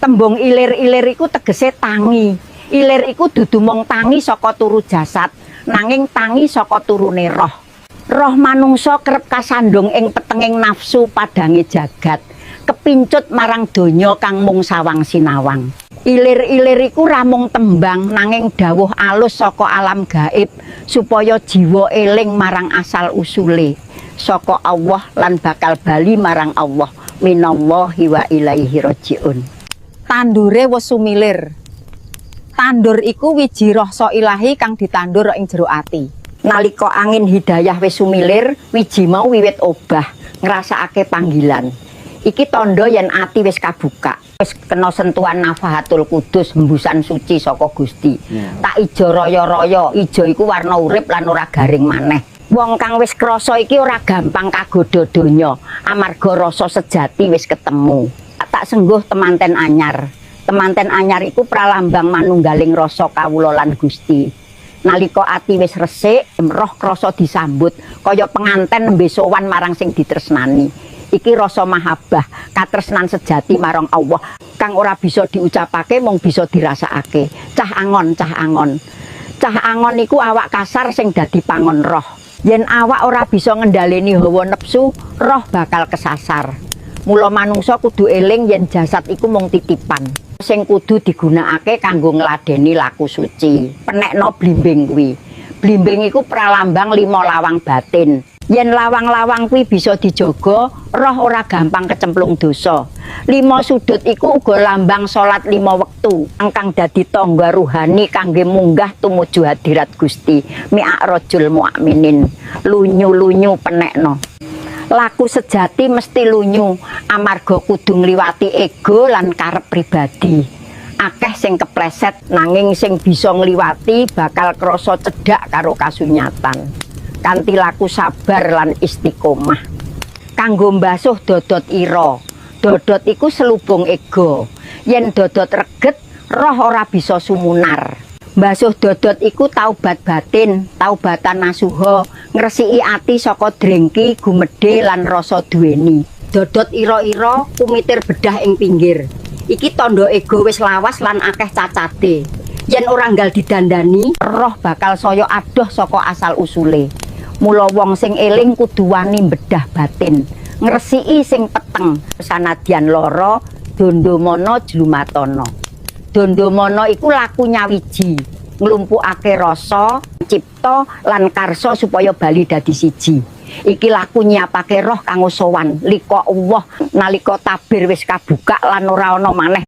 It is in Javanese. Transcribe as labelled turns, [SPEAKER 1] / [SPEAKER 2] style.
[SPEAKER 1] Tembung ilir-ilir iku tegese tangi. Ilir iku dudu mung tangi saka turu jasad, nanging tangi saka turune roh. Roh manungsa kerep kasandung ing petenging nafsu padange jagat, kepincut marang donya kang mung sawang sinawang. Ilir-ilir iku ramung tembang nanging dawuh alus saka alam gaib supaya jiwa eling marang asal usule saka Allah lan bakal bali marang Allah. Minallahi wa ilaihi rajiun. Tandure wis sumilir. Tandur iku wiji rasa ilahi kang ditandur ing jero ati. Nalika angin hidayah wis sumilir, wiji mau wiwit obah, ngrasakake panggilan. Iki tandha yen ati wis kabuka, wis kena sentuhan nafahatul kudus, hembusan suci saka Gusti. Tak ijo raya-raya, ijo iku warna urip lan ora garing maneh. Wong kang wis krasa iki ora gampang kagodha donya, amarga rasa sejati wis ketemu. Tak sengguh temanten anyar. Temanten anyar iku pralambang manunggaling rasa kawula lan Gusti. Nalika ati wis resik, roh krasa disambut kaya penganten nembe sowan marang sing ditresnani. Iki rasa mahabbah, katresnan sejati marang Allah kang ora bisa diucapake mung bisa dirasakake. Cah angon, cah angon. Cah angon iku awak kasar sing dadi pangon roh. Yen awak ora bisa ngendhaleni hawa nepsu, roh bakal kesasar. Mula manungsa kudu eling yen jasad iku mung titipan sing kudu digunakake kanggo ngladeni laku suci. Penekno blimbing kuwi. Blimbing iku pralambang 5 lawang batin. Yen lawang-lawang kuwi bisa dijaga, roh ora gampang kecemplung dosa. 5 sudut iku uga lambang salat 5 wektu, ingkang dadi tangga ruhani kangge munggah tumuju hadirat Gusti. Mi'rajul mukminin. Lunyu-lunyu penekno. Laku sejati mesti lunyu, amarga kudu ngliwati ego lan karep pribadi. Akeh sing kepleset nanging sing bisa ngliwati bakal krasa cedhak karo kasunyatan. Kanthi laku sabar lan istiqomah. Kanggo mbasuh dodot ira. Dodot iku selubung ego. Yen dodot reget, roh ora bisa sumunar. Mbasuh dodot iku taubat batin, taubatan nasuha, ngresiki ati saka drengki, gumedhe lan rasa duweni. Dodot ira-ira kumitir bedah ing pinggir. Iki tandha ego wis lawas lan akeh cacate. Yen ora nggal didandani, roh bakal saya adoh saka asal usule. Mula wong sing eling kudu wani bedah batin, ngresiki sing peteng, sanadyan lara, dandamana jlumatana. Dandamana iku laku nyawiji, nglumpukake rasa, cipta lan karsa supaya bali dadi siji. Iki laku nyiapake roh kanggo sowan lika Allah nalika tabir wis kabuka lan ora ana maneh